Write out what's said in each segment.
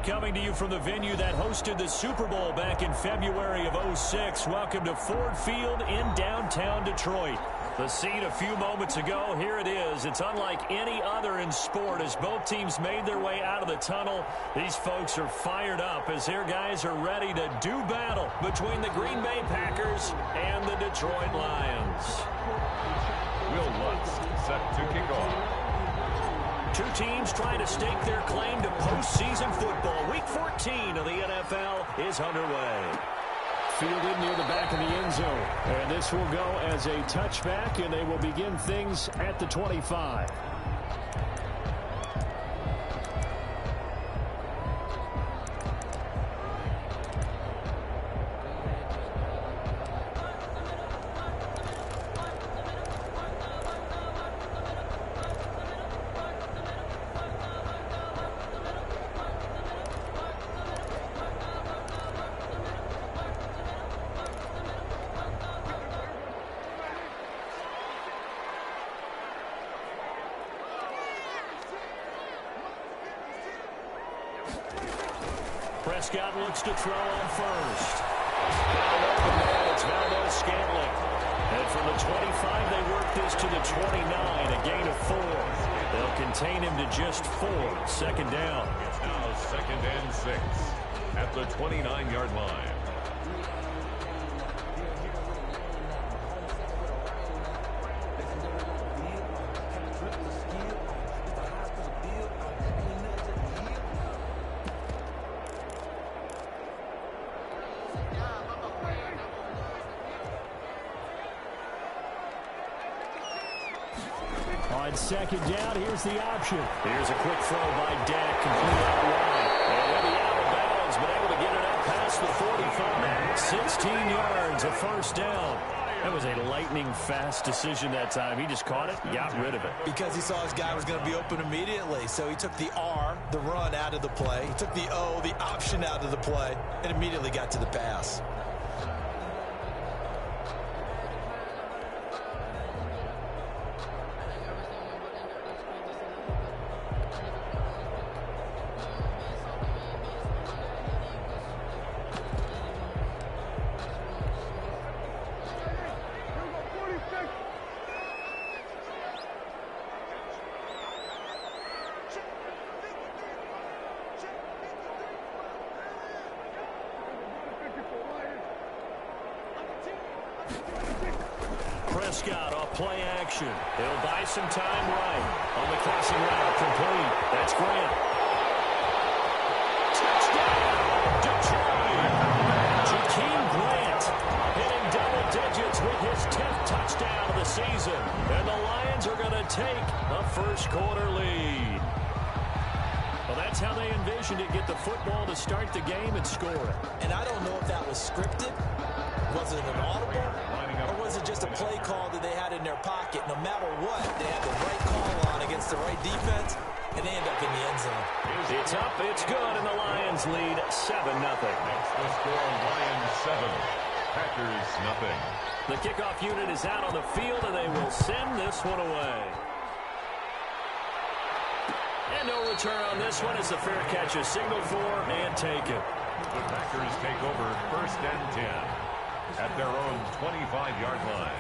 coming to you from the venue that hosted the Super Bowl back in February of '06. Welcome to Ford Field in downtown Detroit. The scene a few moments ago, here it is. It's unlike any other in sport as both teams made their way out of the tunnel. These folks are fired up as their guys are ready to do battle between the Green Bay Packers and the Detroit Lions. Will Lutz set to kick off. Two teams trying to stake their claim to postseason football. Week 14 of the NFL is underway. Fielded near the back of the end zone. And this will go as a touchback, and they will begin things at the 25. Prescott looks to throw on first. It's Valdez-Scantling. And from the 25, they work this to the 29, a gain of 4. They'll contain him to just 4. Second down. It's now 2nd and 6 at the 29-yard line. On second down, here's the option. Here's a quick throw by Dak, complete out wide. And he'll be out of bounds, but able to get it up past the 45. 16 yards, a first down. That was a lightning-fast decision that time. He just caught it and got rid of it. Because he saw his guy was going to be open immediately. So he took the R, the run, out of the play. He took the O, the option, out of the play, and immediately got to the pass. Prescott off play action. He'll buy some time right. On the crossing route, complete. That's Grant. Touchdown, Detroit. Jakeem Grant hitting double digits with his 10th touchdown of the season. And the Lions are going to take a first-quarter lead. Well, that's how they envisioned it. Get the football to start the game and score it. And I don't know if that was scripted. Was it an audible? Or was it just a play call that they had in their pocket? No matter what, they had the right call on against the right defense, and they end up in the end zone. It's up, it's good, and the Lions lead 7-0. That's the score, Lions 7, Packers nothing. The kickoff unit is out on the field, and they will send this one away. And no return on this one as the fair catch is signaled for and taken. The Packers take over 1st and 10 at their own 25-yard line.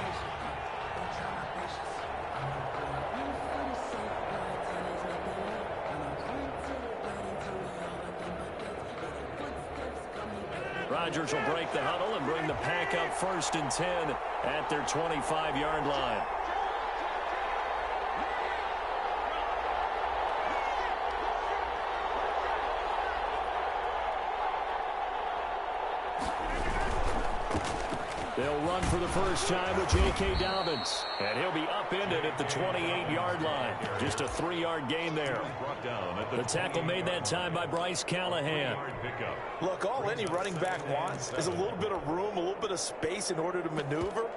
Rodgers will break the huddle and bring the pack up 1st and 10 at their 25-yard line. They'll run for the first time with J.K. Dobbins. And he'll be upended at the 28-yard line. Just a 3-yard gain there. The tackle made that time by Bryce Callahan. Look, all any running back wants is a little bit of room, a little bit of space in order to maneuver.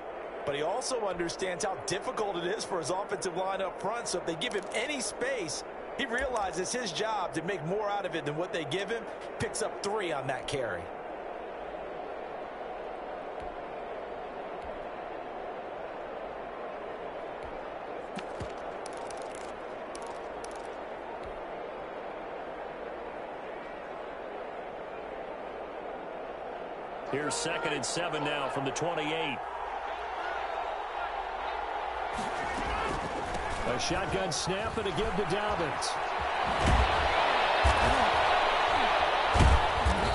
But he also understands how difficult it is for his offensive line up front. So if they give him any space, he realizes his job to make more out of it than what they give him. Picks up 3 on that carry. Here's 2nd and 7 now from the 28. A shotgun snap and a give to Dobbins.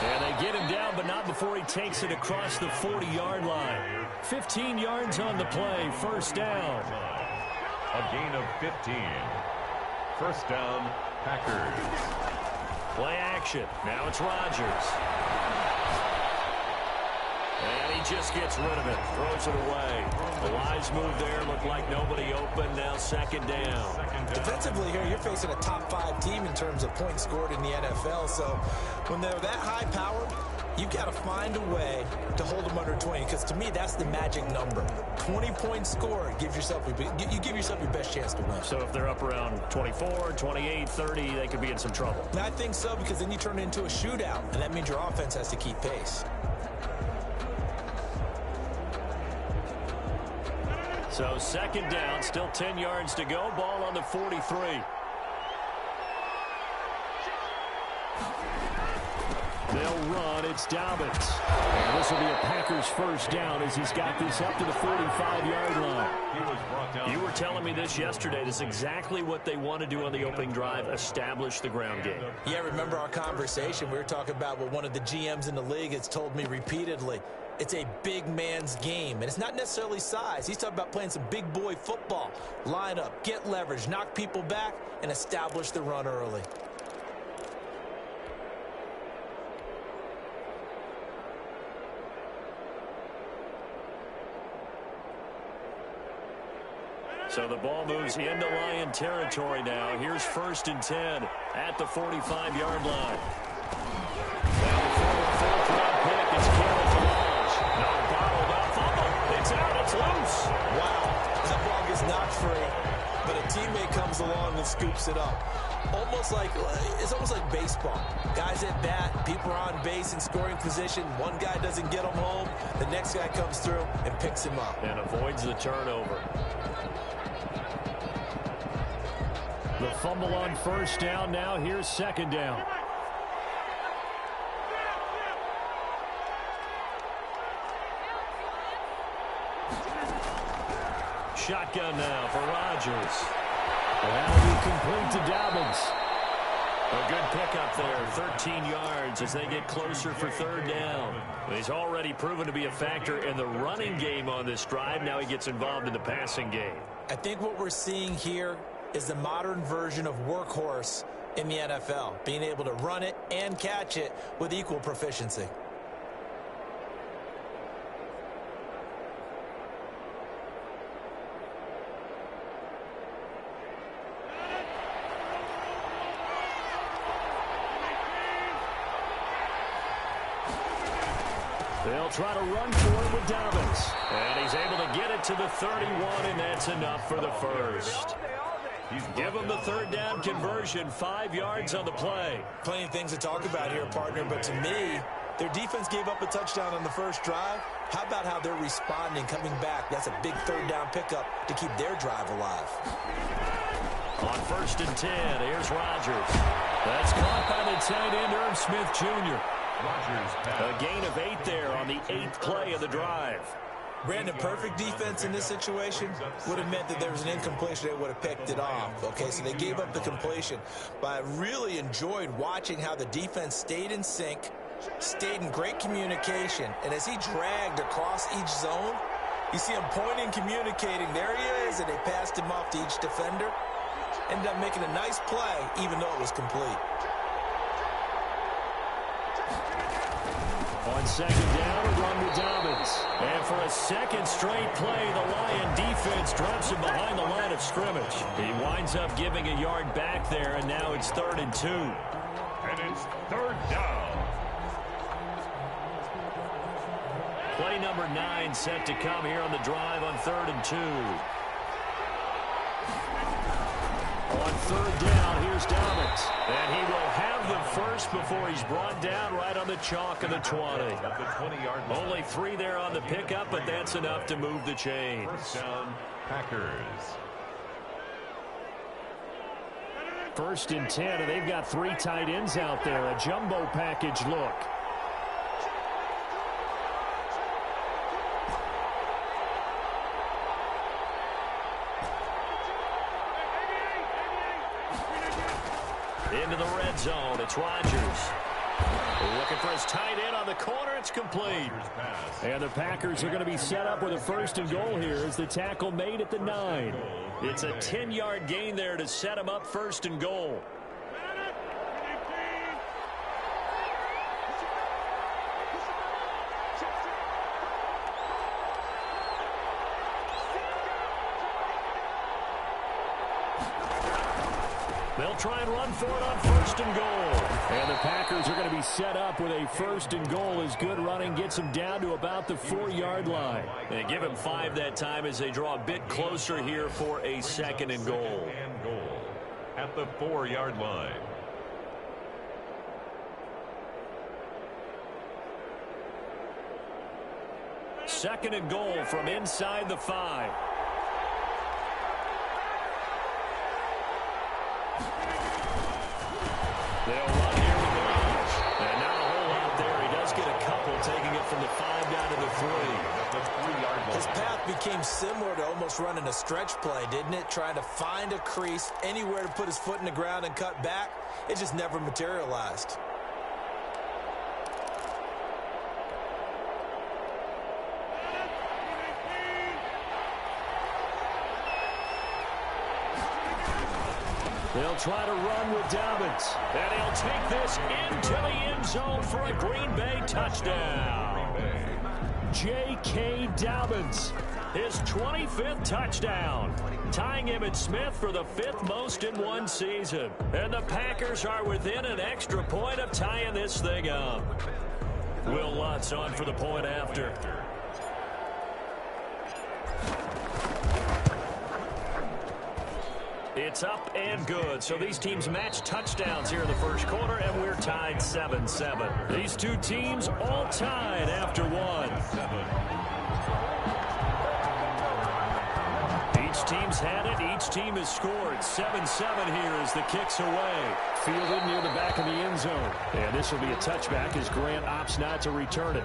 And they get him down, but not before he takes it across the 40-yard line. 15 yards on the play, first down. A gain of 15. First down, Packers. Play action. Now it's Rodgers. And he just gets rid of it. Throws it away. The wise move there. Looked like nobody open. Now 2nd down. Defensively here, you're facing a top 5 team in terms of points scored in the NFL. So when they're that high powered, you've got to find a way to hold them under 20. Because to me, that's the magic number. 20 points scored gives yourself you give yourself your best chance to win. So if they're up around 24, 28, 30, they could be in some trouble. And I think so, because then you turn it into a shootout, and that means your offense has to keep pace. So 2nd down, still 10 yards to go. Ball on the 43. They'll run. It's Dobbins. And this will be a Packers first down as he's got this up to the 45-yard line. You were telling me this yesterday. This is exactly what they want to do on the opening drive, establish the ground game. Yeah, remember our conversation? We were talking about what one of the GMs in the league has told me repeatedly. It's a big man's game, and it's not necessarily size. He's talking about playing some big boy football. Line up, get leverage, knock people back, and establish the run early. So the ball moves into Lion territory now. Here's 1st and 10 at the 45-yard line. Now the 4th round pick is camouflage. No, bottled up fumble. It's out. It's loose. Wow. That ball gets knocked free, but a teammate comes along and scoops it up. It's almost like baseball. Guys at bat, people are on base in scoring position. One guy doesn't get him home. The next guy comes through and picks him up. And avoids the turnover. The fumble on first down. Now here's 2nd down. Shotgun now for Rodgers. That'll be complete to Dobbins. A good pickup there, 13 yards as they get closer for 3rd down. He's already proven to be a factor in the running game on this drive. Now he gets involved in the passing game. I think what we're seeing here is the modern version of workhorse in the NFL, being able to run it and catch it with equal proficiency. They'll try to run for it with Dobbins. And he's able to get it to the 31, and that's enough for the first. Give him the 3rd down conversion, 5 yards on the play. Plenty of things to talk about here, partner, but to me, their defense gave up a touchdown on the first drive. How about how they're responding, coming back? That's a big 3rd down pickup to keep their drive alive. On 1st and 10, here's Rodgers. That's caught by the tight end, Irv Smith Jr. A gain of 8 there on the 8th play of the drive. Brandon, perfect defense in this situation would have meant that there was an incompletion. They would have picked it off. Okay, so they gave up the completion. But I really enjoyed watching how the defense stayed in sync, stayed in great communication. And as he dragged across each zone, you see him pointing, communicating. There he is, and they passed him off to each defender. Ended up making a nice play, even though it was complete. On 2nd down, a run with Dobbins. And for a 2nd straight play, the Lion defense drops him behind the line of scrimmage. He winds up giving a yard back there, and now it's 3rd and 2. And it's 3rd down. Play number 9 set to come here on the drive on 3rd and 2. On 3rd down, here's Dobbins. And he will have the first before he's brought down right on the chalk of the 20. At the 20-yard line. Only 3 there on the pickup, but that's enough to move the chains. First down, Packers. 1st and 10, and they've got 3 tight ends out there. A jumbo package look. Into the red zone. It's Rodgers. Looking for his tight end on the corner. It's complete. And the Packers are going to be set up with a 1st and goal here as the tackle made at the 9. It's a 10-yard gain there to set him up 1st and goal. They'll try and run for it on 1st and goal. And the Packers are going to be set up with a 1st and goal as good running gets them down to about the 4-yard line. They give him 5 that time as they draw a bit closer here for a 2nd and goal. At the 4-yard line. Second and goal from inside the 5. They'll run here with Rodgers. And not a whole lot there. He does get a couple, taking it from the 5 down to the 3. His path became similar to almost running a stretch play, didn't it? Trying to find a crease, anywhere to put his foot in the ground and cut back. It just never materialized. They'll try to run with Dobbins. And he'll take this into the end zone for a Green Bay touchdown. J.K. Dobbins. His 25th touchdown. Tying Emmitt Smith for the 5th most in one season. And the Packers are within an extra point of tying this thing up. Will Lutz on for the point after. It's up and good. So these teams match touchdowns here in the first quarter, and we're tied 7-7. These two teams all tied after one. Each team's had it. Each team has scored. 7-7 here as the kick's away. Fielded near the back of the end zone. And this will be a touchback as Grant opts not to return it.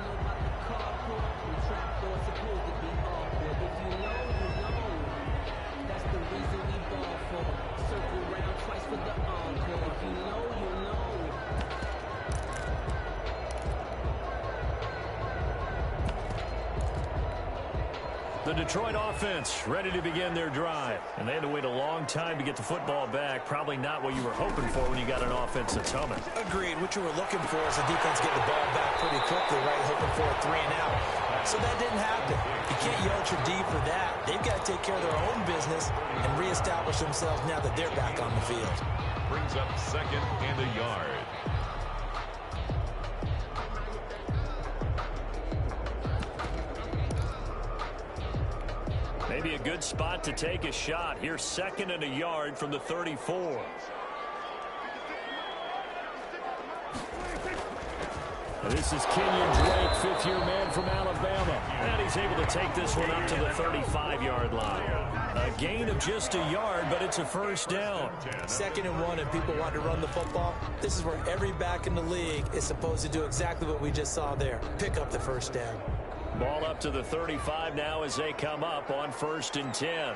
The Detroit offense ready to begin their drive. And they had to wait a long time to get the football back. Probably not what you were hoping for when you got an offense that's humming. Agreed. What you were looking for is the defense getting the ball back pretty quickly, right? Hoping for a 3 and out. So that didn't happen. You can't yell at your D for that. They've got to take care of their own business and reestablish themselves now that they're back on the field. Brings up 2nd and a yard. Maybe a good spot to take a shot. Here's 2nd and a yard from the 34. And this is Kenyon Drake, 5th-year man from Alabama. And he's able to take this one up to the 35-yard line. A gain of just a yard, but it's a first down. 2nd and 1, and people want to run the football. This is where every back in the league is supposed to do exactly what we just saw there. Pick up the first down. Ball up to the 35 now as they come up on 1st and 10.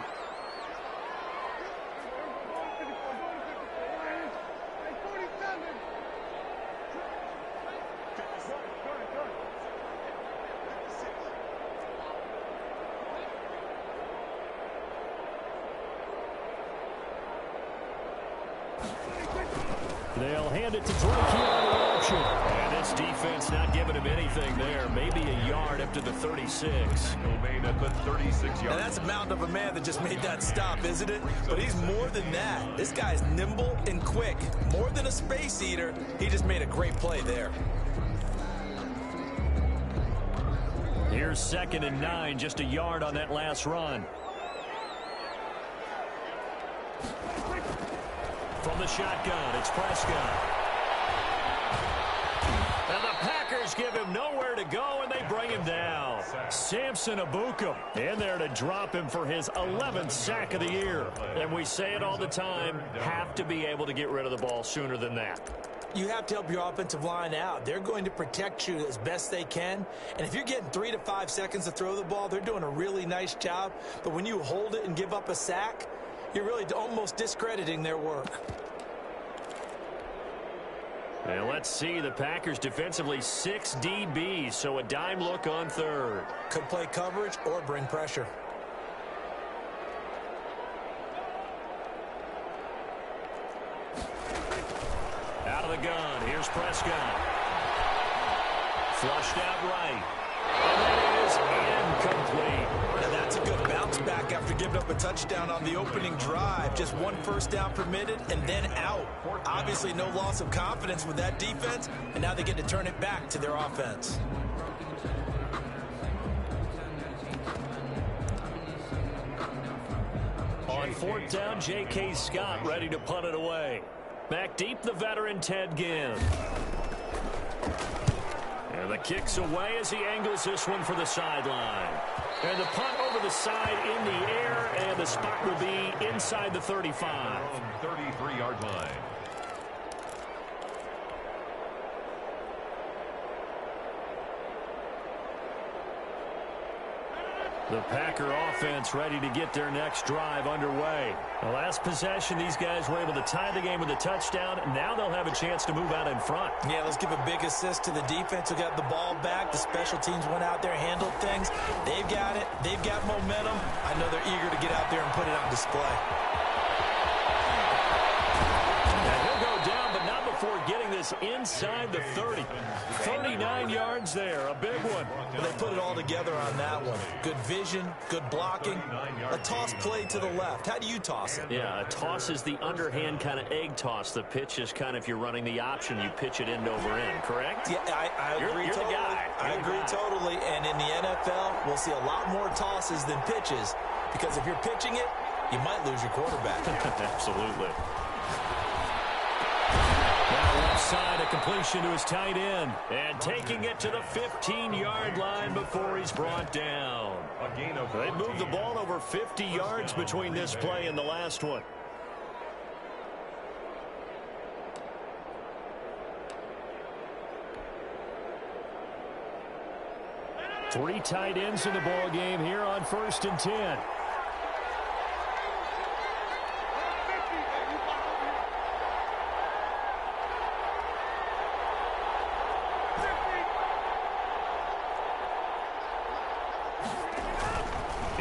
They'll hand it to Drake here on the option. And this defense not giving him anything there. Maybe a yard up to the 36. Domain at the 36-yard. And that's a mountain of a man that just made that stop, isn't it? But he's more than that. This guy's nimble and quick. More than a space eater, he just made a great play there. Here's 2nd and 9, just a yard on that last run. From the shotgun, it's Prescott. And the Packers give him nowhere to go, and they bring him down. Samson Ebukam in there to drop him for his 11th sack of the year. And we say it all the time, have to be able to get rid of the ball sooner than that. You have to help your offensive line out. They're going to protect you as best they can. And if you're getting 3 to 5 seconds to throw the ball, they're doing a really nice job. But when you hold it and give up a sack, you're really almost discrediting their work. And let's see, the Packers defensively 6 DBs, so a dime look on third. Could play coverage or bring pressure. Out of the gun, here's Prescott. Flushed out right. And that is incomplete. Now that's a good bounce back after giving up a touchdown on the opening drive. Just one first down permitted and then out. Obviously no loss of confidence with that defense, and now they get to turn it back to their offense. On fourth down, J.K. Scott ready to punt it away. Back deep, the veteran Ted Ginn. And the kick's away as he angles this one for the sideline. And the punt over the side in the air, and the spot will be inside the 35. 33-yard line. The Packer offense ready to get their next drive underway. The last possession, these guys were able to tie the game with a touchdown. Now they'll have a chance to move out in front. Yeah, let's give a big assist to the defense who got the ball back. The special teams went out there, handled things. They've got it. They've got momentum. I know they're eager to get out there and put it on display. And he'll go down, but not before getting this inside the 30. 39 yards there, a big one. Well, they put it all together on that one. Good vision, good blocking. A toss play to the left. How do you toss it? Yeah, a toss is the underhand kind of egg toss. The pitch is kind of, if you're running the option, you pitch it end over end, correct? Yeah, I agree you're totally. The guy. I agree totally. And in the NFL, we'll see a lot more tosses than pitches, because if you're pitching it, you might lose your quarterback. Absolutely. Left side, a completion to his tight end. And taking it to the 15-yard line before he's brought down. They moved the ball over 50 yards between this play and the last one. Three tight ends in the ball game here on 1st and 10.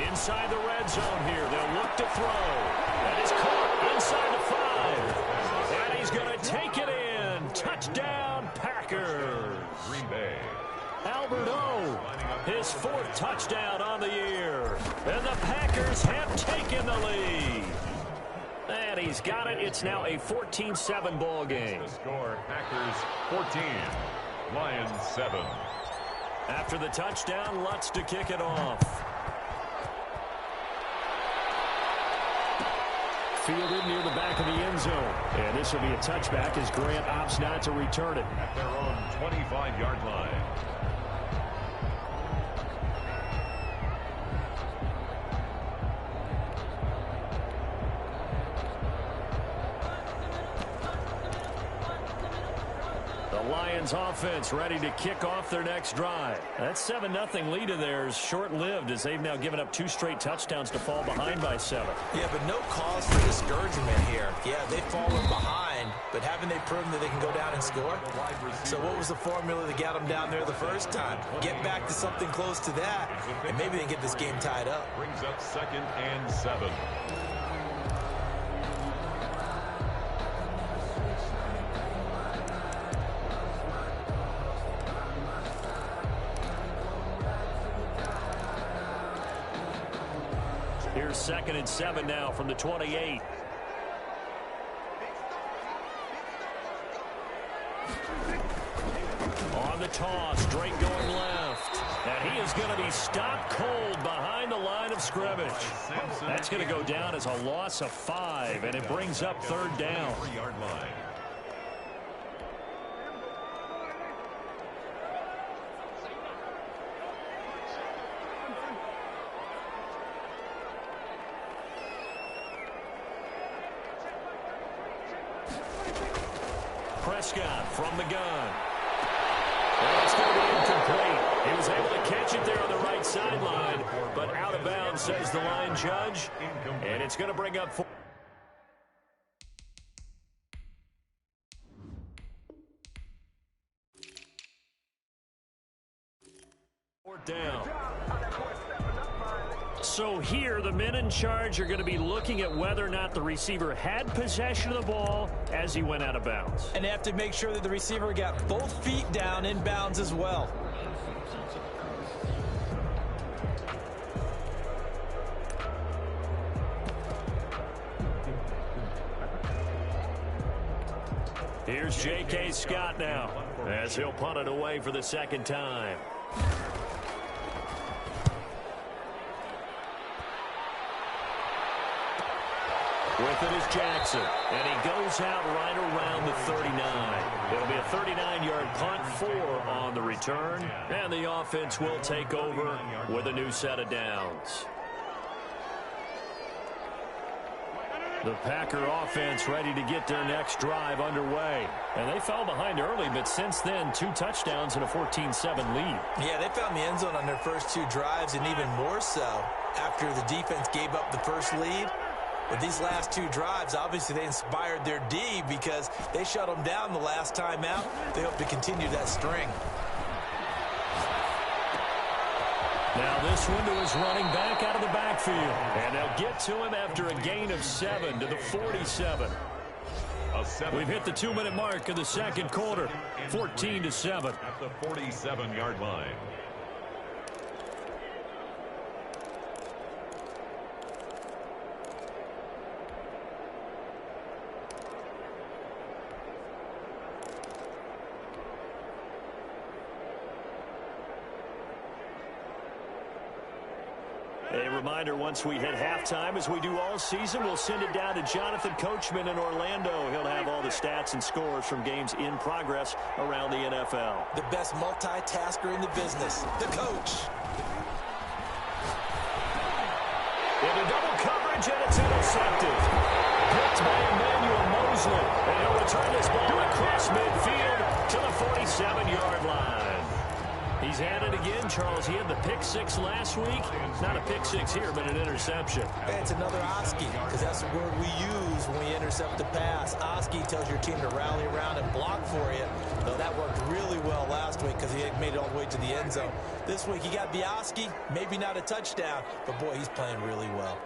Inside the red zone here. They'll look to throw. That is caught inside the 5. And he's going to take it in. Touchdown, Packers. Green Bay. Albert O, his 4th touchdown on the year. And the Packers have taken the lead. And he's got it. It's now a 14-7 ball game. The score, Packers 14, Lions 7. After the touchdown, Lutz to kick it off. Fielded near the back of the end zone. And this will be a touchback as Grant opts not to return it. At their own 25-yard line. The Lions offense ready to kick off their next drive. That 7-0 lead of theirs short-lived as they've now given up 2 straight touchdowns to fall behind by 7. Yeah, but no cause for discouragement here. Yeah, they've fallen behind, but haven't they proven that they can go down and score? So what was the formula that got them down there the first time? Get back to something close to that, and maybe they get this game tied up. Brings up 2nd and 7. Here's 2nd and 7 now from the 28. On the toss, Drake going left. And he is going to be stopped cold behind the line of scrimmage. That's going to go down as a loss of 5, and it brings up 3rd down. 3-yard line. Prescott from the gun. And it's going to be incomplete. He was able to catch it there on the right sideline, but out of bounds, says the line judge. And it's going to bring up 4. down. So here, the men in charge are going to be looking at whether or not the receiver had possession of the ball as he went out of bounds. And they have to make sure that the receiver got both feet down in bounds as well. Here's J.K. Scott now as he'll punt it away for the second time. With it is Jackson, and he goes out right around the 39. It'll be a 39-yard punt, 4 on the return, and the offense will take over with a new set of downs. The Packer offense ready to get their next drive underway. And they fell behind early, but since then, 2 touchdowns and a 14-7 lead. Yeah, they found the end zone on their first 2 drives, and even more so after the defense gave up the first lead. With these last 2 drives, obviously they inspired their D because they shut them down the last time out. They hope to continue that string. Now this one to his running back out of the backfield. And they'll get to him after a gain of 7 to the 47. We've hit the 2-minute mark of the second quarter. 14-7. At the 47-yard line. A reminder, once we hit halftime, as we do all season, we'll send it down to Jonathan Coachman in Orlando. He'll have all the stats and scores from games in progress around the NFL. The best multitasker in the business, the coach. Into double coverage, and it's intercepted. Picked by Emmanuel Mosley. And he'll return this ball across midfield to the 47-yard line. He's had it again, Charles. He had the pick 6 last week. Not a pick 6 here, but an interception. It's another Oski, because that's the word we use when we intercept the pass. Oski tells your team to rally around and block for you. Though that worked really well last week because he made it all the way to the end zone. This week he got the Oski, maybe not a touchdown, but boy, he's playing really well.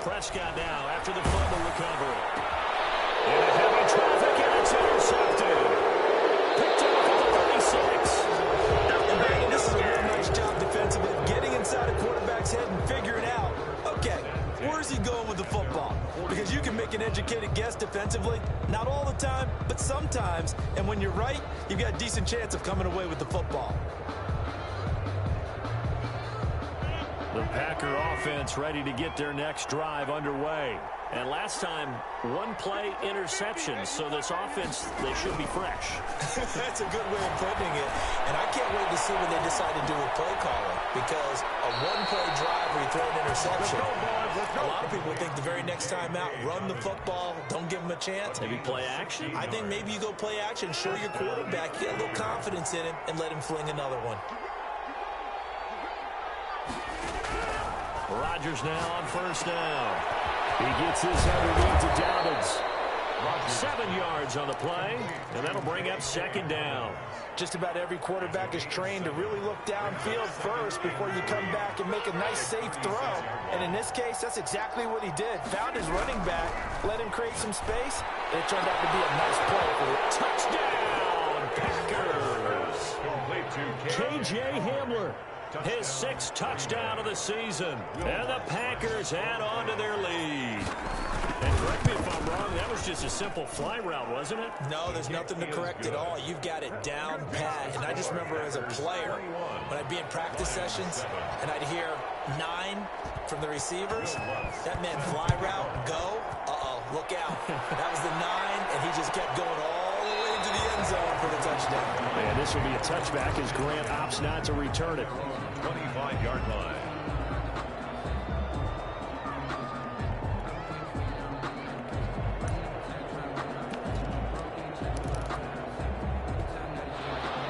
Prescott now after the fumble recovery. Into heavy traffic, and it's intercepted. Picked off at the 36. And Brandon, this is a real nice job defensively, getting inside a quarterback's head and figuring out, okay, where's he going with the football? Because you can make an educated guess defensively, not all the time, but sometimes. And when you're right, you've got a decent chance of coming away with the football. The Packer offense ready to get their next drive underway. And last time, 1-play interception. So this offense, they should be fresh. That's a good way of putting it. And I can't wait to see what they decide to do with play calling. Because a 1-play drive where you throw an interception, a lot of people think the very next time out, run the football, don't give them a chance. Maybe play action? I think maybe you go play action, show your quarterback, get a little confidence in him, and let him fling another one. Rodgers now on first down. He gets this underneath to Dobbins. 7 yards on the play, and that'll bring up second down. Just about every quarterback is trained to really look downfield first before you come back and make a nice, safe throw. And in this case, that's exactly what he did. Found his running back, let him create some space, and it turned out to be a nice play for the touchdown, Packers. K.J. Hamler. His 6th touchdown of the season. And the Packers add on to their lead. And correct me if I'm wrong, that was just a simple fly route, wasn't it? No, there's nothing to correct at all. You've got it down pat. And I just remember as a player, when I'd be in practice sessions, and I'd hear 9 from the receivers, that meant fly route, go, look out. That was the 9, and he just kept going all the way into the end zone for the touchdown. And this will be a touchback as Grant opts not to return it. 25-yard line.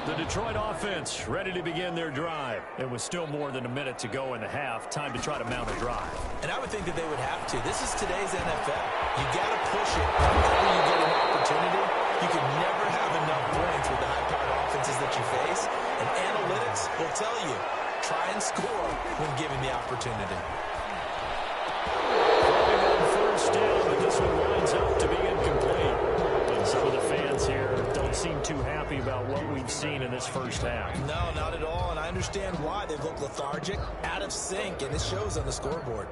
The Detroit offense ready to begin their drive. It was still more than a minute to go in the half. Time to try to mount a drive. And I would think that they would have to. This is today's NFL. You got to push it whenever you get an opportunity. You can never have enough points with the high-powered offense. offenses that you face, and analytics will tell you, try and score when given the opportunity. First down, but this one winds up to be incomplete. And some of the fans here don't seem too happy about what we've seen in this first half. No, not at all, and I understand why. They've looked lethargic, out of sync, and it shows on the scoreboard.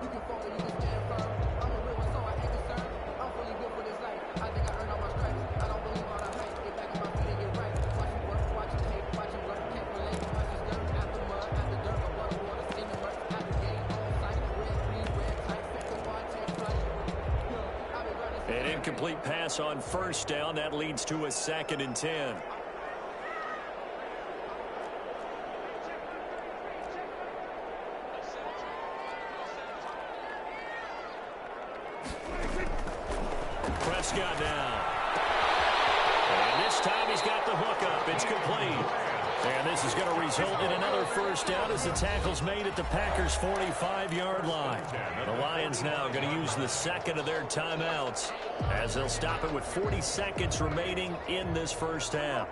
An incomplete pass on first down. That leads to a 2nd and 10. Prescott now. And this time he's got the hook up. It's complete. And this is going to result in another first down as the tackle's made at the Packers' 45-yard line. The Lions now going to use the second of their timeouts as they'll stop it with 40 seconds remaining in this first half.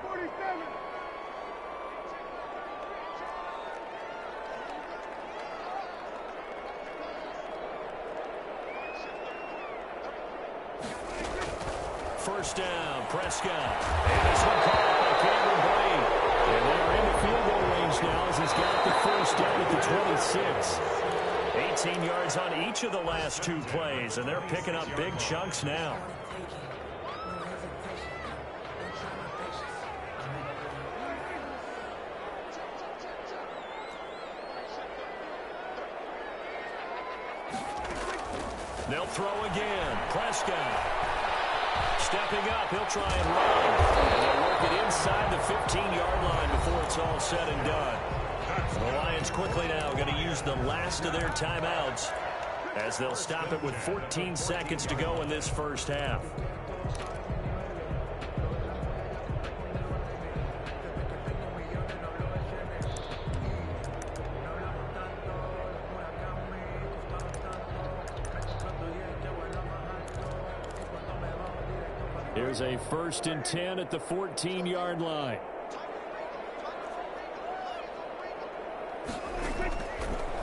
First down, Prescott. And this one caught by Cameron Brate. And they're in the field goal range now as he's got the first down at the 26. 18 yards on each of the last 2 plays, and they're picking up big chunks now. They'll throw again. Prescott. Stepping up, he'll try and run. And they'll work it inside the 15-yard line before it's all said and done. The Lions quickly now going to use the last of their timeouts as they'll stop it with 14 seconds to go in this first half. Here's a 1st and 10 at the 14-yard line.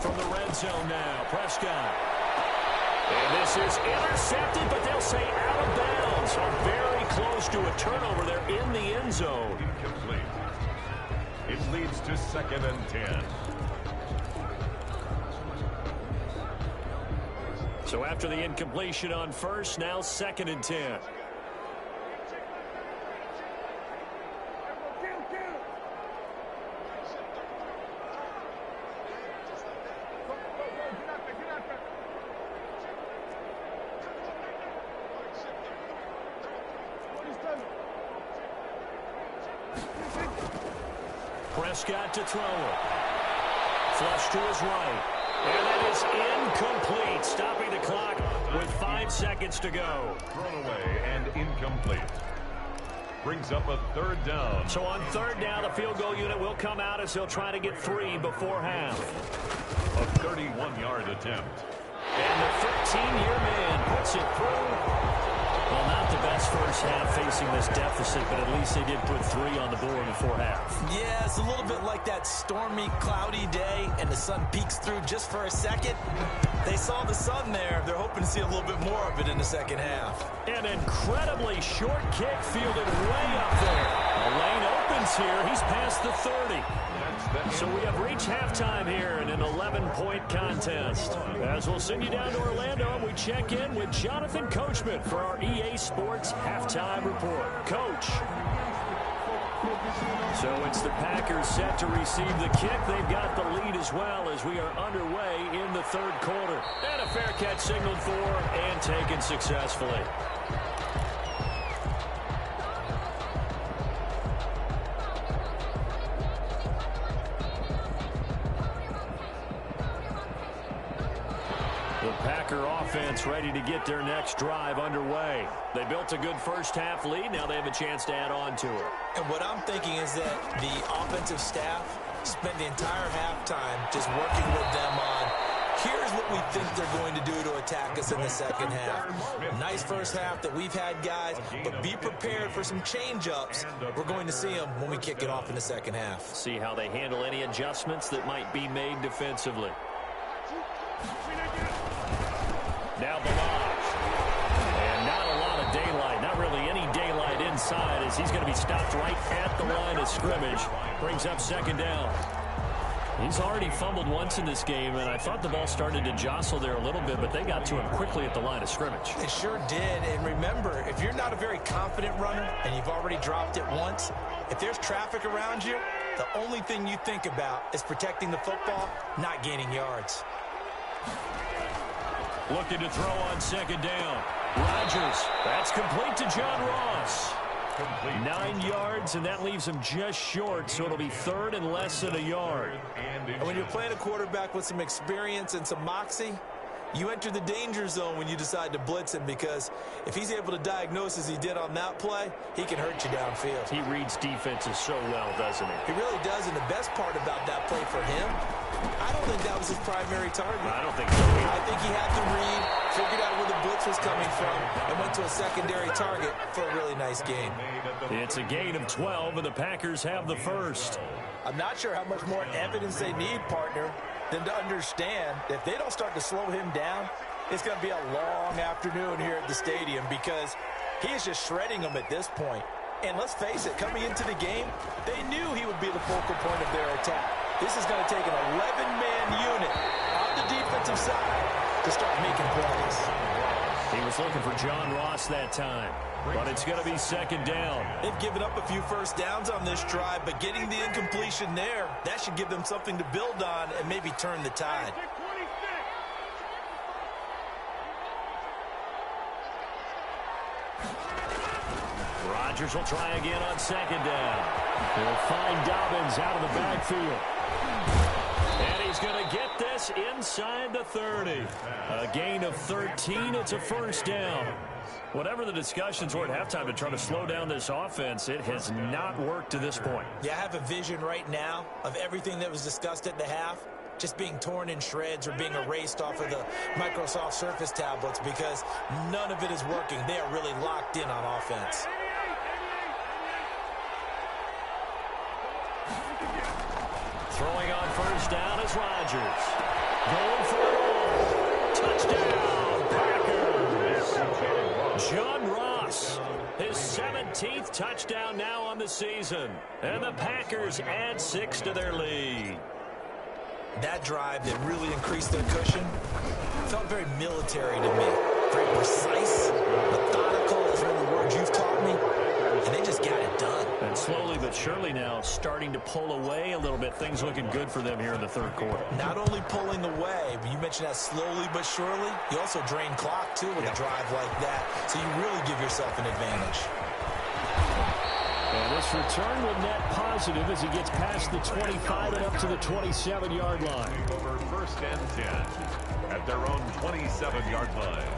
From the red zone now, Prescott. And this is intercepted, but they'll say out of bounds. So very close to a turnover there in the end zone. Incomplete. It leads to 2nd and 10. So after the incompletion on first, now 2nd and 10. Prescott to throw it. Flush to his right. And that is incomplete. Stopping the clock with 5 seconds to go. Thrown away and incomplete. Brings up a 3rd down. So on 3rd down, the field goal unit will come out as he'll try to get 3 before half. A 31-yard attempt. And the 13-year man puts it through. Well, not the best first half facing this deficit, but at least they did put 3 on the board before half. Yeah, it's a little bit like that stormy, cloudy day, and the sun peeks through just for a second. They saw the sun there. They're hoping to see a little bit more of it in the second half. An incredibly short kick fielded way up there. The lane opens here. He's past the 30. So we have reached halftime here in an 11-point contest. As we'll send you down to Orlando, and we check in with Jonathan Coachman for our EA Sports Halftime Report. Coach. So it's the Packers set to receive the kick. They've got the lead as well as we are underway in the 3rd quarter. And a fair catch signaled for and taken successfully. The Packer offense ready to get their next drive underway. They built a good first half lead. Now they have a chance to add on to it. And what I'm thinking is that the offensive staff spent the entire halftime just working with them on Here's what we think they're going to do to attack us in the second half. Nice first half that we've had, guys, but be prepared for some change-ups. We're going to see them when we kick it off in the second half. See how they handle any adjustments that might be made defensively. Now Balazs. And not a lot of daylight, not really any daylight inside, as he's going to be stopped right at the line of scrimmage. Brings up second down. He's already fumbled once in this game, and I thought the ball started to jostle there a little bit, but they got to him quickly at the line of scrimmage. They sure did, and remember, if you're not a very confident runner and you've already dropped it once, if there's traffic around you, the only thing you think about is protecting the football, not gaining yards. Looking to throw on second down. Rodgers, that's complete to John Ross. 9 yards, and that leaves him just short, so it'll be third and less than a yard. And when you're playing a quarterback with some experience and some moxie, you enter the danger zone when you decide to blitz him, because if he's able to diagnose as he did on that play, he can hurt you downfield. He reads defenses so well, doesn't he? He really does, and the best part about that play for him, I don't think that was his primary target. I don't think so either. I think he had to read, figured out where the blitz was coming from, and went to a secondary target for a really nice gain. It's a gain of 12, and the Packers have the first. I'm not sure how much more evidence they need, partner, than to understand that if they don't start to slow him down, it's going to be a long afternoon here at the stadium, because he is just shredding them at this point. And let's face it, coming into the game, they knew he would be the focal point of their attack. This is going to take an 11-man unit on the defensive side to start making plays. He was looking for John Ross that time, but it's going to be second down. They've given up a few first downs on this drive, but getting the incompletion there, that should give them something to build on and maybe turn the tide. Rodgers will try again on second down. He'll find Dobbins out of the backfield. And he's going to get this inside the 30. A gain of 13. It's a first down. Whatever the discussions were at halftime to try to slow down this offense, it has not worked to this point. Yeah, I have a vision right now of everything that was discussed at the half just being torn in shreds or being erased off of the Microsoft Surface tablets, because none of it is working. They are really locked in on offense. Throwing on first down is Rodgers. Going for it all. Touchdown, Packers. John Ross, his 17th touchdown now on the season. And the Packers add 6 to their lead. That drive that really increased their cushion felt very military to me. Very precise, methodical is one of the words you've taught me. And they just got it done. And slowly but surely now starting to pull away a little bit. Things looking good for them here in the third quarter. Not only pulling away, but you mentioned that slowly but surely. You also drain clock, too, with a drive like that. So you really give yourself an advantage. And this return will net positive as he gets past the 25 and up to the 27-yard line. Over first and 10 at their own 27-yard line.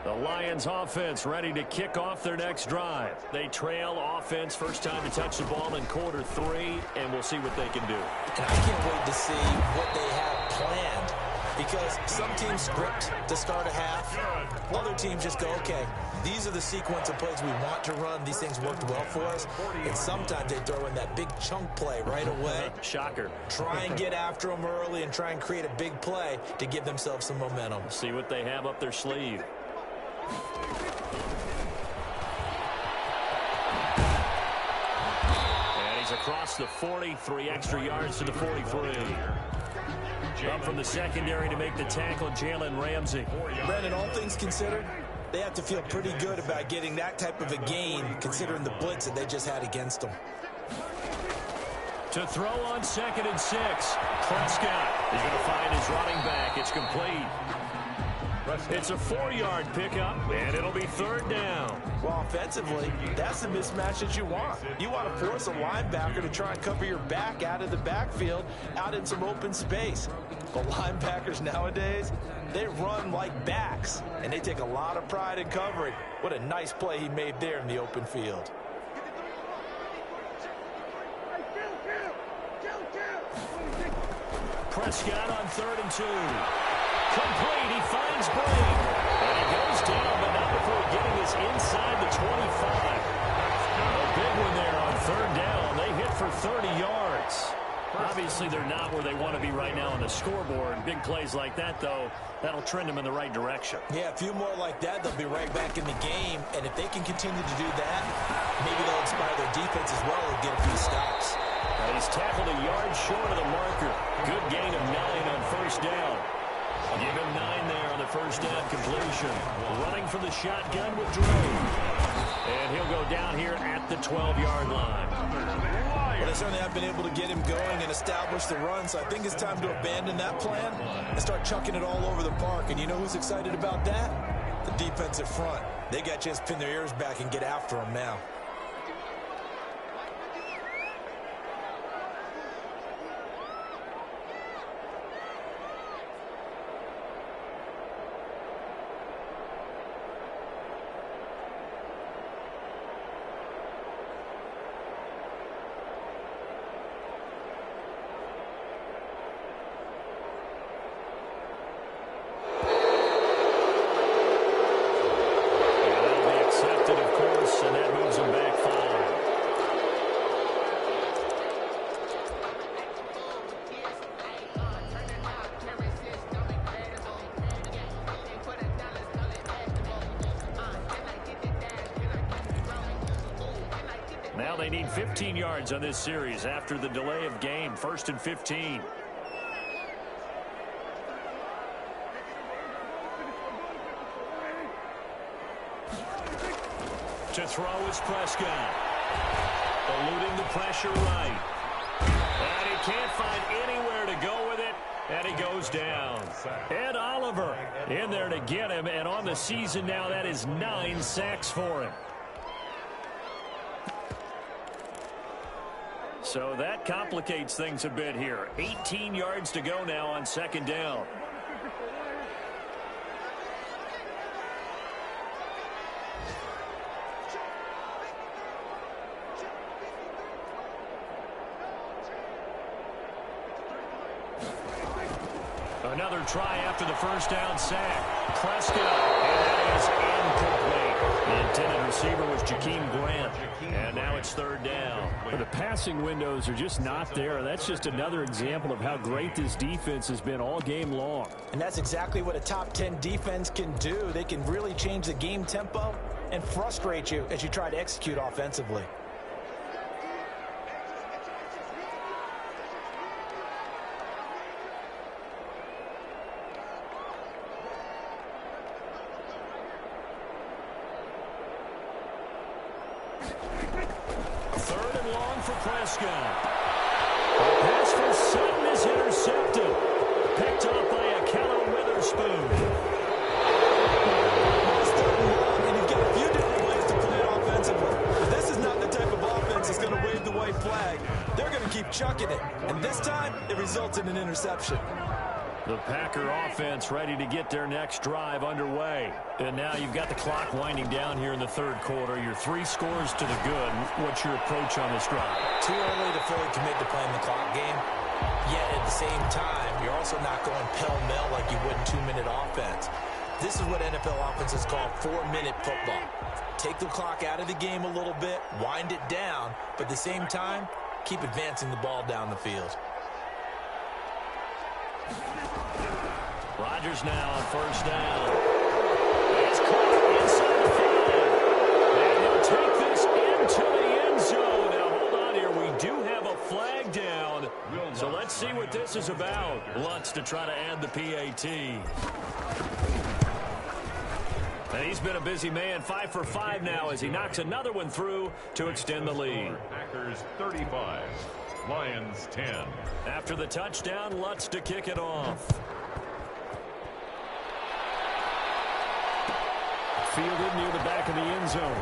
The Lions offense ready to kick off their next drive. They trail offense, first time to touch the ball in quarter 3, and we'll see what they can do. And I can't wait to see what they have planned, because some teams script to start a half. Other teams just go, okay, these are the sequence of plays we want to run. These things worked well for us. And sometimes they throw in that big chunk play right away. Shocker. Try and get after them early and try and create a big play to give themselves some momentum. See what they have up their sleeve. And he's across the 40, 3 extra yards to the 43. Up from the secondary to make the tackle, Jalen Ramsey. Brandon, all things considered, they have to feel pretty good about getting that type of a gain, considering the blitz that they just had against them. To throw on 2nd and 6. Prescott is going to find his running back. It's complete. It's a 4-yard pickup, and it'll be third down. Well, offensively, that's the mismatch that you want. You want to force a linebacker to try and cover your back out of the backfield, out in some open space. But linebackers nowadays, they run like backs, and they take a lot of pride in covering. What a nice play he made there in the open field. Prescott on 3rd and 2. Complete. He finds Blaine. And he goes down, but not before getting us inside the 25. A big one there on 3rd down. They hit for 30 yards. Obviously, they're not where they want to be right now on the scoreboard. Big plays like that, though, that'll trend them in the right direction. Yeah, a few more like that, they'll be right back in the game. And if they can continue to do that, maybe they'll inspire their defense as well and get a few stops. He's tackled a yard short of the marker. Good gain of 9 on 1st down. Give him 9 there on the 1st down completion. Running from the shotgun with Drew. And he'll go down here at the 12-yard line. Well, they certainly have been able to get him going and establish the run, so I think it's time to abandon that plan and start chucking it all over the park. And you know who's excited about that? The defensive front. They got a chance to pin their ears back and get after him now. Now they need 15 yards on this series after the delay of game. 1st and 15. To throw is Prescott. Eluding the pressure right. And he can't find anywhere to go with it. And he goes down. Ed Oliver in there to get him. And on the season now, that is 9 sacks for him. So that complicates things a bit here. 18 yards to go now on 2nd down. Another try after the 1st down sack. Prescott, and that is incomplete. The intended receiver was Jakeem Grant, and now it's 3rd down. But the passing windows are just not there. That's just another example of how great this defense has been all game long. And that's exactly what a top 10 defense can do. They can really change the game tempo and frustrate you as you try to execute offensively. Prescott. The pass from Sutton is intercepted. Picked up by Akello Witherspoon. And you've got a few different ways to play it offensively. But this is not the type of offense that's going to wave the white flag. They're going to keep chucking it. And this time, it results in an interception. The Packer offense ready to get their next drive underway. And now you've got the clock winding down here in the 3rd quarter. You're 3 scores to the good. What's your approach on this drive? Too early to fully commit to playing the clock game. Yet at the same time, you're also not going pell-mell like you would in 2-minute offense. This is what NFL offenses call 4-minute football. Take the clock out of the game a little bit, wind it down, but at the same time, keep advancing the ball down the field. Rodgers now on 1st down. He's caught inside the 5. And he'll take this into the end zone. Now, hold on here. We do have a flag down. So let's see what this is about. Lutz to try to add the PAT. And he's been a busy man. 5 for 5 now as he knocks another one through to extend the lead. Packers 35, Lions 10. After the touchdown, Lutz to kick it off. fielded near the back of the end zone.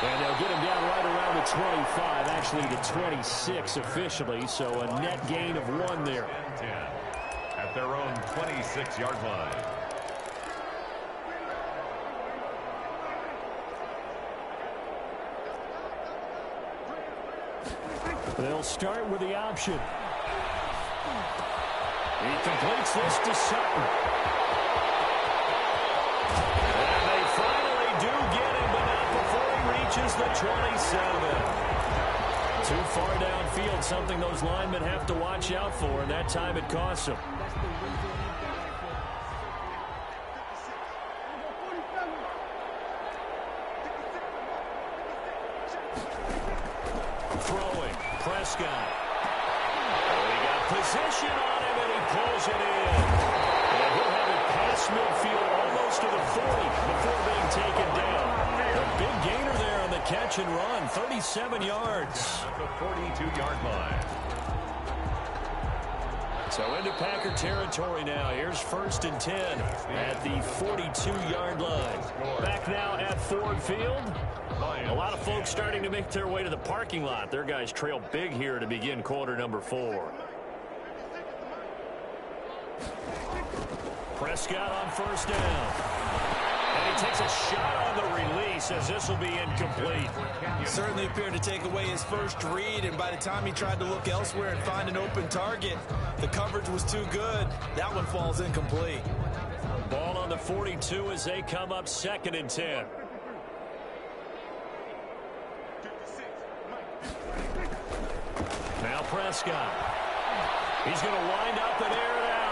And they'll get him down right around the 25, actually the 26 officially, so a net gain of 1 there. 10 at their own 26-yard line. They'll start with the option. He completes this to Sutton. And they finally do get him, but not before he reaches the 27. Too far downfield, something those linemen have to watch out for, and that time it costs them. Throwing, Prescott. He got position on him, and he pulls it in. And he'll have it past midfield, almost to the 40 before being taken down. A big gainer there on the catch and run, 37 yards. At the 42-yard line. So into Packer territory now. Here's 1st and 10 at the 42-yard line. Back now at Ford Field. A lot of folks starting to make their way to the parking lot. Their guys trail big here to begin quarter number 4. Prescott on 1st down. And he takes a shot on the release as this will be incomplete. Certainly appeared to take away his first read, and by the time he tried to look elsewhere and find an open target, the coverage was too good. That one falls incomplete. Ball on the 42 as they come up 2nd and 10. Now Prescott. He's going to wind up and air it out.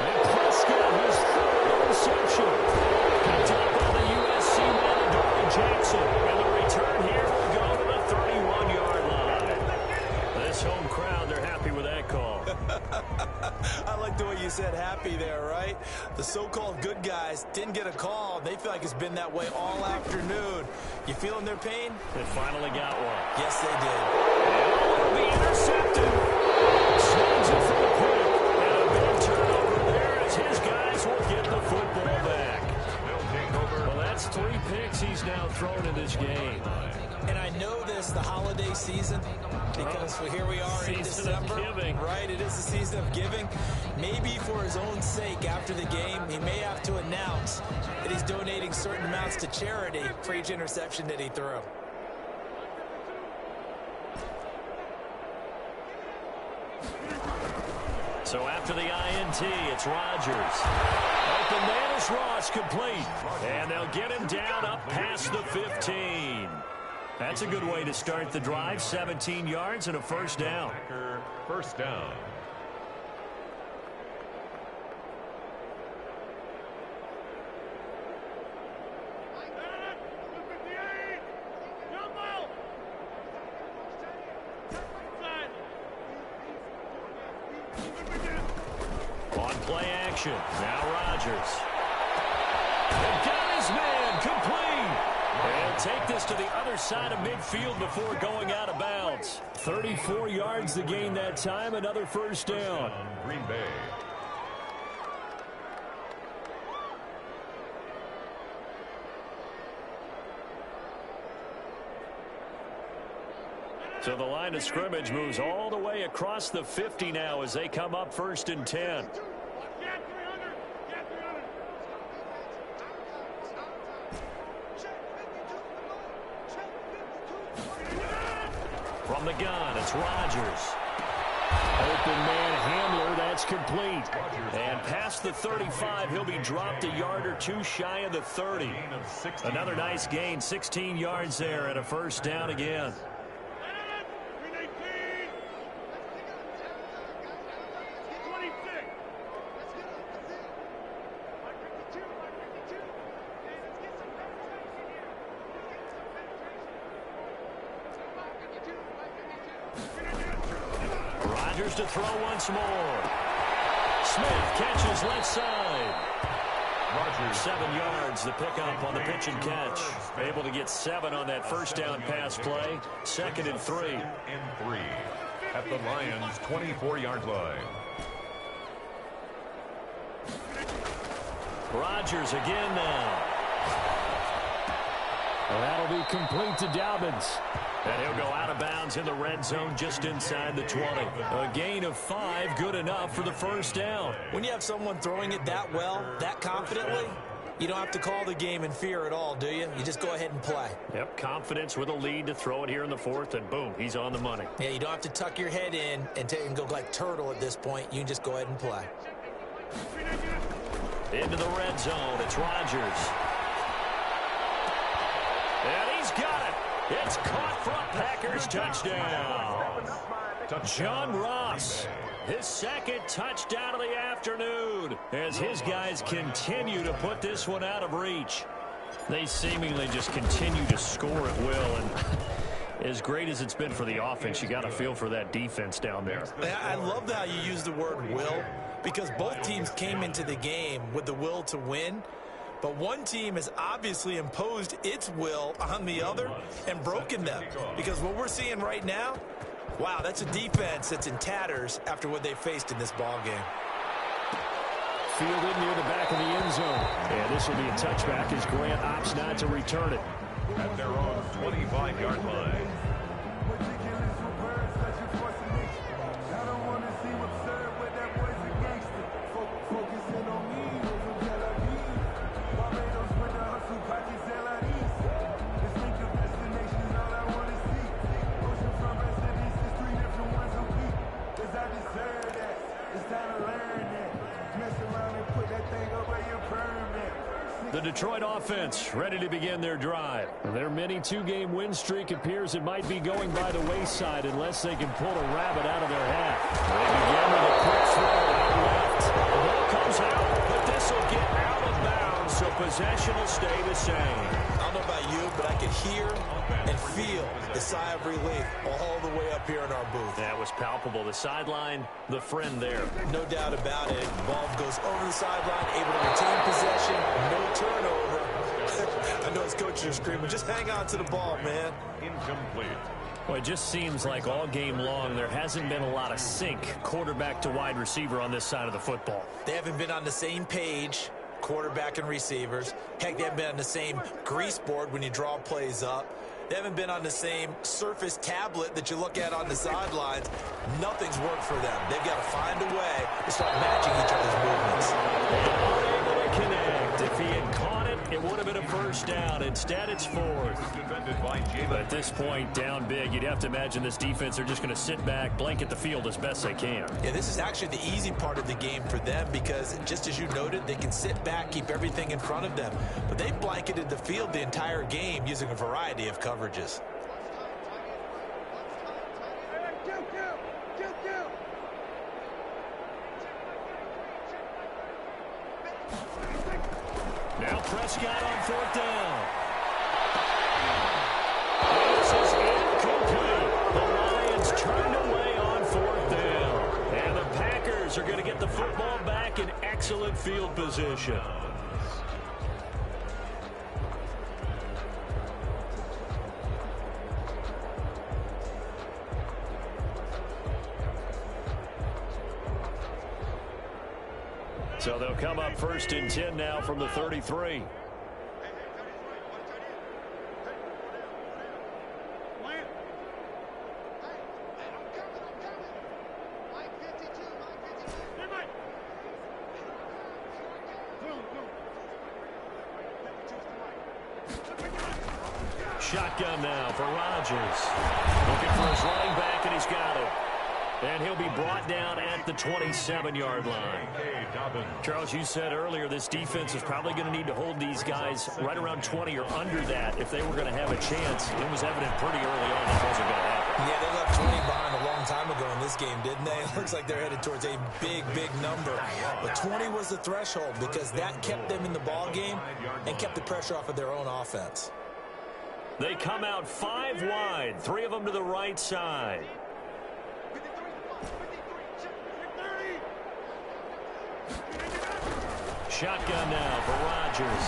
And Prescott, his 3rd interception. Picked up by the USC man, Darrell Jackson. And the return here will go to the 31-yard line. This home crowd, they're happy with that call. I like the way you said happy there, right? The so-called good guys didn't get a call. They feel like it's been that way all afternoon. You feeling their pain? They finally got one. Yes, they did. It'll be intercepted. Snags it for the pick. And a big turnover there as his guys will get the football back. Well, that's 3 picks he's now thrown in this game. And I know this, the holiday season, because here we are in December. Right, it is the season of giving. Maybe for his own sake after the game, he may have to announce that he's donating certain amounts to charity for each interception that he threw. So after the INT, it's Rodgers. Open man is Ross, complete. And they'll get him down up past the 15. That's a good way to start the drive. 17 yards and a 1st down. First down. On play action. Now Rodgers. And got his man complete. And take this to the other side of midfield before going out of bounds. 34 yards to gain that time. Another 1st down. Green Bay. So the line of scrimmage moves all the way across the 50 now as they come up 1st and 10. From the gun, it's Rodgers. Open man Hamler, that's complete. And past the 35, he'll be dropped a yard or 2 shy of the 30. Another nice gain, 16 yards there and a 1st down again. Rodgers to throw once more. Smith catches left side. Rodgers 7 yards, the pickup on the pitch and catch. Able to get 7 on that 1st down pass play. 2nd and 3. At the Lions' 24-yard line. Rodgers again now. Well, that'll be complete to Dobbins. And he'll go out of bounds in the red zone just inside the 20. A gain of 5, good enough for the first down. When you have someone throwing it that well, that confidently, you don't have to call the game in fear at all, do you? You just go ahead and play. Yep, confidence with a lead to throw it here in the 4th, and boom, he's on the money. Yeah, you don't have to tuck your head in and go like turtle at this point. You can just go ahead and play. Into the red zone, it's Rodgers. And he's got it. It's caught for a Packers touchdown. John Ross, his second touchdown of the afternoon, as his guys continue to put this one out of reach. They seemingly just continue to score at will, and as great as it's been for the offense, you got to feel for that defense down there. I love how you use the word will, because both teams came into the game with the will to win. But one team has obviously imposed its will on the other and broken them. Because what we're seeing right now, wow, that's a defense that's in tatters after what they faced in this ball game. Fielded near the back of the end zone. And this will be a touchback as Grant opts not to return it. At their own 25-yard line. The Detroit offense ready to begin their drive. Their mini 2-game win streak appears it might be going by the wayside unless they can pull a rabbit out of their hat. They begin with a quick throw out left. The ball comes out, but this will get out of bounds, so possession will stay the same. I don't know about you, but I could hear and feel the sigh of relief all the way up here in our booth. That was palpable. The sideline, the friend there. No doubt about it. Ball goes over the sideline, able to retain possession, no turnover. I know his coaches are screaming, just hang on to the ball, man. Incomplete. Well, it just seems like all game long there hasn't been a lot of sync quarterback to wide receiver on this side of the football. They haven't been on the same page, quarterback and receivers. Heck, they haven't been on the same grease board when you draw plays up. They haven't been on the same Surface tablet that you look at on the sidelines. Nothing's worked for them. They've got to find a way to start matching each other's movements. Unable to connect. If he had caught it, it would have been a first down. Instead, it's 4th. But at this point, down big, you'd have to imagine this defense are just going to sit back, blanket the field as best they can. Yeah, this is actually the easy part of the game for them because, just as you noted, they can sit back, keep everything in front of them. But they've blanketed the field the entire game using a variety of coverages. Now Prescott on 4th down. This is incomplete. The Lions turned away on 4th down. And the Packers are going to get the football back in excellent field position. So they'll come up 1st and 10 now from the 33. Shotgun now for Rodgers. Looking for his running back, and he's got it. And he'll be brought down at the 27-yard line. Charles, you said earlier this defense is probably going to need to hold these guys right around 20 or under that if they were going to have a chance. It was evident pretty early on that wasn't going to happen. Yeah, they left 20 behind a long time ago in this game, didn't they? It looks like they're headed towards a big, big number. But 20 was the threshold because that kept them in the ball game and kept the pressure off of their own offense. They come out 5 wide, 3 of them to the right side. Shotgun now for Rodgers.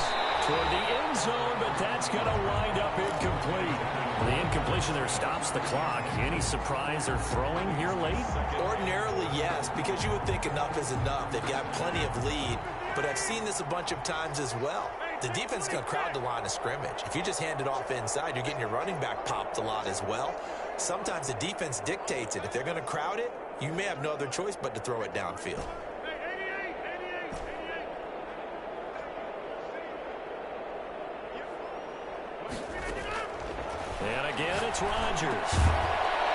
Toward the end zone, but that's going to wind up incomplete. The incompletion there stops the clock. Any surprise they're throwing here late? Ordinarily, yes, because you would think enough is enough. They've got plenty of lead. but I've seen this a bunch of times as well. The defense is going to crowd the line of scrimmage. If you just hand it off inside, you're getting your running back popped a lot as well. Sometimes the defense dictates it. If they're going to crowd it, you may have no other choice but to throw it downfield. And again, it's Rodgers.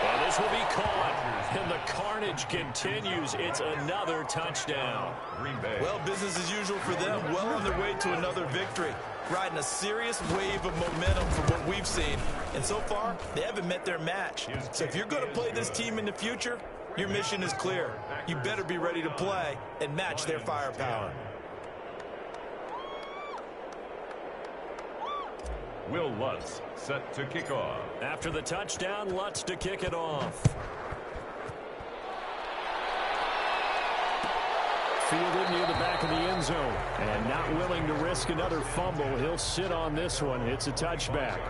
And this will be caught. And the carnage continues. It's another touchdown. Well, business as usual for them. Well on their way to another victory. Riding a serious wave of momentum from what we've seen. And so far, they haven't met their match. So if you're going to play this team in the future, your mission is clear. You better be ready to play and match their firepower. Will Lutz set to kick off. After the touchdown, Lutz to kick it off. Fielded near the back of the end zone. And not willing to risk another fumble. He'll sit on this one. It's a touchback.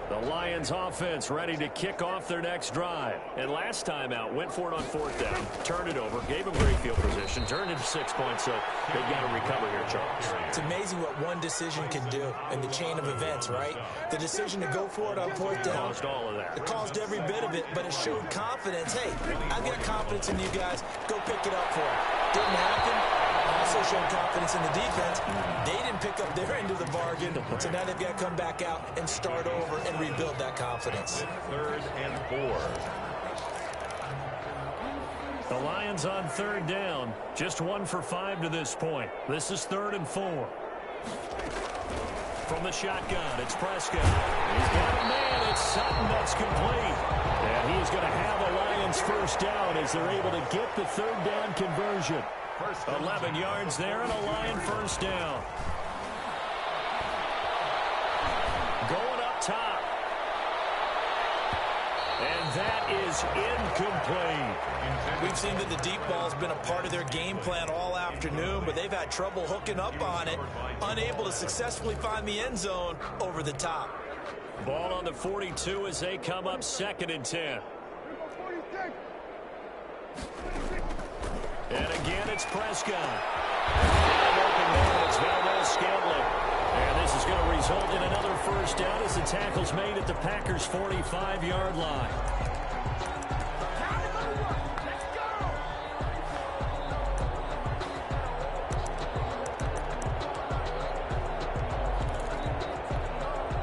The Lions offense ready to kick off their next drive. And last time out, went for it on fourth down, turned it over, gave them great field position, turned into 6 points, so they've got to recover here, Charles. It's amazing what one decision can do in the chain of events, right? The decision to go for it on fourth down. Caused all of that. It caused every bit of it, but it showed confidence. Hey, I've got confidence in you guys. Go pick it up for it. Didn't happen. Also showed confidence in the defense. They didn't pick up their end of the bargain, so now they've got to come back out and start over and rebuild that confidence. 3rd and 4. The Lions on third down. Just 1 for 5 to this point. This is 3rd and 4. From the shotgun, it's Prescott. He's got a man. It's Sutton that's complete. And he's going to have a Lions first down as they're able to get the third down conversion. 11 yards there and a Lion first down. Going up top. And that is incomplete. We've seen that the deep ball's been a part of their game plan all afternoon, but they've had trouble hooking up on it, unable to successfully find the end zone over the top. Ball on the 42 as they come up 2nd and 10. And again, it's Prescott. And open man, it's Valdez-Scantling. And this is going to result in another first down as the tackle's made at the Packers' 45-yard line.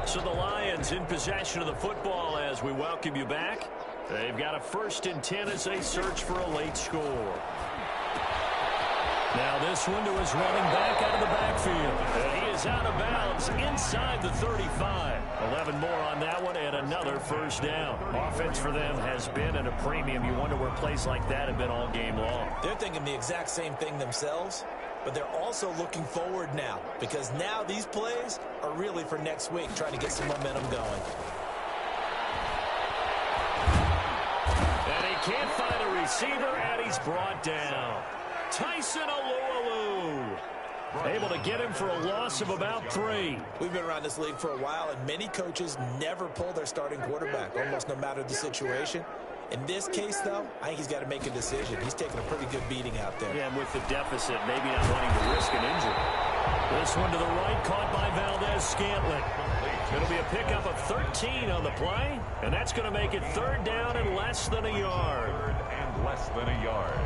So the Lions in possession of the football as we welcome you back. They've got a 1st and 10 as they search for a late score. Now this one to his running back out of the backfield. And he is out of bounds inside the 35. 11 more on that one and another first down. Offense for them has been at a premium. You wonder where plays like that have been all game long. They're thinking the exact same thing themselves, but they're also looking forward now because now these plays are really for next week, trying to get some momentum going. And he can't find a receiver, and he's brought down. Tyson Alualu, able to get him for a loss of about 3. We've been around this league for a while, and many coaches never pull their starting quarterback, almost no matter the situation. In this case, though, I think he's got to make a decision. He's taking a pretty good beating out there. Yeah, and with the deficit, maybe not wanting to risk an injury. This one to the right, caught by Valdez-Scantling. It'll be a pickup of 13 on the play, and that's going to make it 3rd down and less than a yard. 3rd and less than a yard.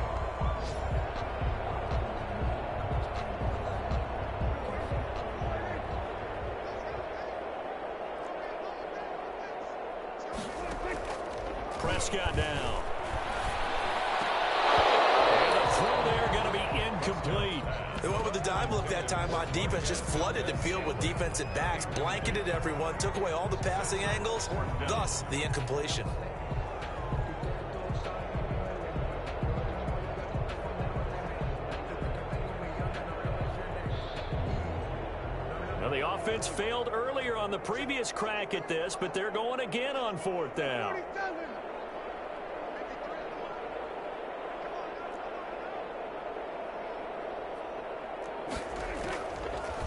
Prescott down. And the throw there going to be incomplete. They went with the dime look that time on defense, just flooded the field with defensive backs, blanketed everyone, took away all the passing angles, thus the incompletion. Now the offense failed earlier on the previous crack at this, but they're going again on 4th down.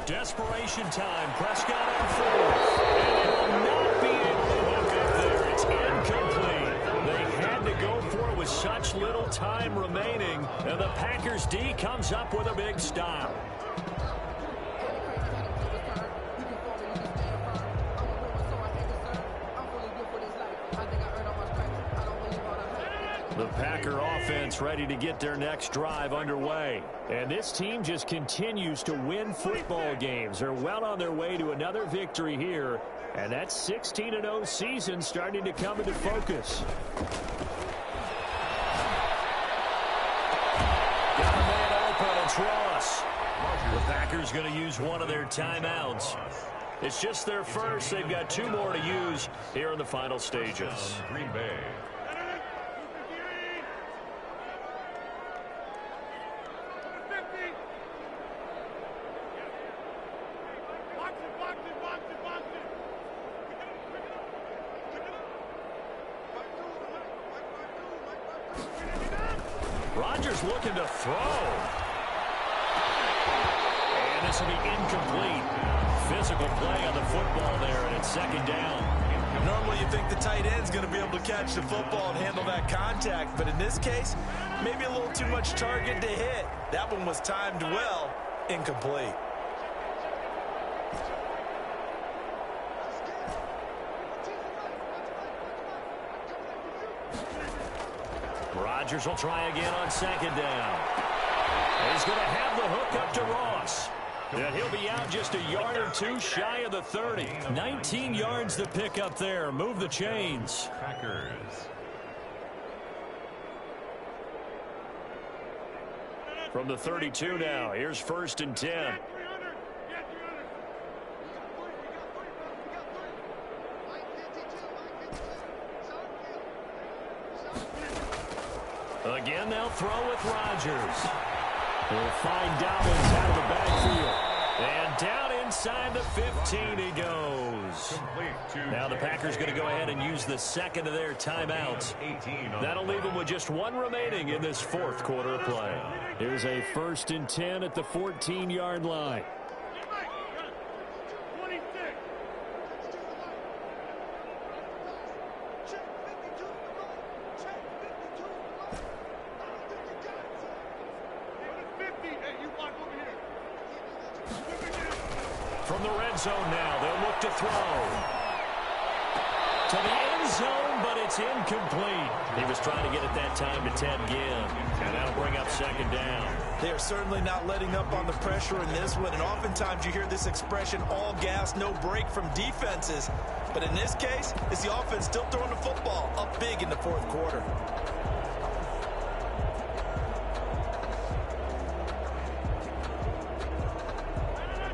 Desperation time. Prescott on 4th. And time remaining, and the Packers D comes up with a big stop. The Packer offense ready to get their next drive underway. And this team just continues to win football games. They're well on their way to another victory here. And that 16-0 season starting to come into focus. Got a man open. It's Ross. The Packers going to use one of their timeouts. It's just their first. They've got 2 more to use here in the final stages. Green Bay. Rodgers looking to throw. And this will be incomplete. Physical play on the football there, and it's second down. Normally you think the tight end's going to be able to catch the football and handle that contact, but in this case, maybe a little too much target to hit. That one was timed well, incomplete. Rodgers will try again on second down. And he's going to have the hook up to Ross. And he'll be out just a yard or 2 shy of the 30. 19 yards to pick up there. Move the chains. Packers. From the 32 now. Here's 1st and 10. Again, they'll throw with Rodgers. He'll find Dobbins out of the backfield. And down inside the 15 he goes. Now the Packers going to go ahead and use the second of their timeouts. That'll leave them with just 1 remaining in this 4th quarter of play. Here's a 1st and 10 at the 14-yard line. From the red zone now, they'll look to throw. To the end zone, but it's incomplete. He was trying to get it that time to Ted Ginn, and that'll bring up second down. They are certainly not letting up on the pressure in this one, and oftentimes you hear this expression, all gas, no break from defenses. But in this case, it's the offense still throwing the football up big in the 4th quarter.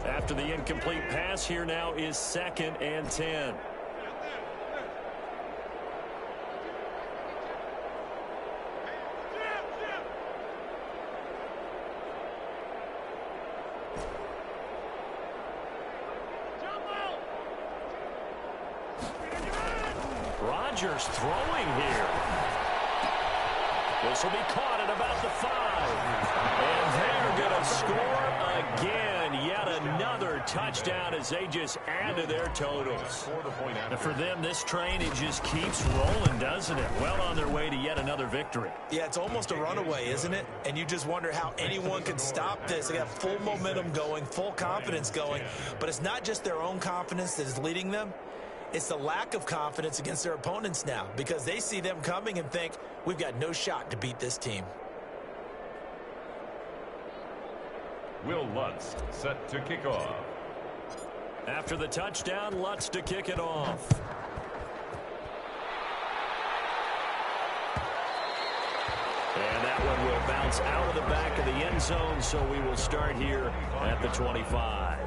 After the incomplete pass, here now is 2nd and 10. Rodgers throwing here. This will be caught at about the 5. And they're going to score again. Yet another touchdown as they just add to their totals. And for them, this train, it just keeps rolling, doesn't it? Well on their way to yet another victory. Yeah, it's almost a runaway, isn't it? And you just wonder how anyone can stop this. They got full momentum going, full confidence going. But it's not just their own confidence that is leading them. It's the lack of confidence against their opponents now, because they see them coming and think, we've got no shot to beat this team. Will Lutz set to kick off. After the touchdown, Lutz to kick it off. And that one will bounce out of the back of the end zone, so we will start here at the 25.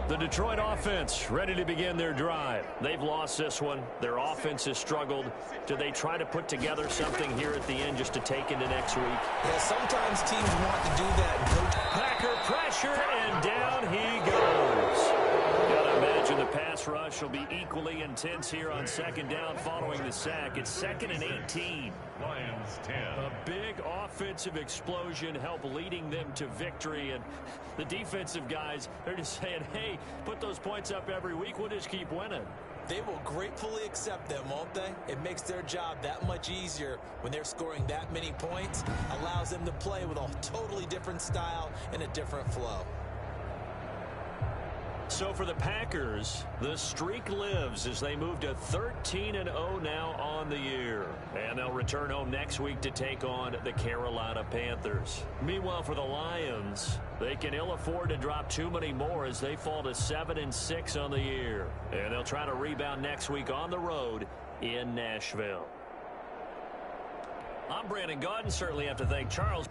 The Detroit offense ready to begin their drive. They've lost this one. Their offense has struggled. Do they try to put together something here at the end just to take into next week? Yeah, sometimes teams want to do that. Packer pressure, and down he goes. Gotta imagine the pass pass rush will be equally intense here on second down following the sack. It's 2nd and 18. Lions 10. A big offensive explosion helped leading them to victory. And the defensive guys, they're just saying, hey, put those points up every week. We'll just keep winning. They will gratefully accept them, won't they? It makes their job that much easier when they're scoring that many points. Allows them to play with a totally different style and a different flow. So for the Packers, the streak lives as they move to 13-0 now on the year. And they'll return home next week to take on the Carolina Panthers. Meanwhile, for the Lions, they can ill afford to drop too many more as they fall to 7-6 on the year. And they'll try to rebound next week on the road in Nashville. I'm Brandon Gaudin. Certainly have to thank Charles.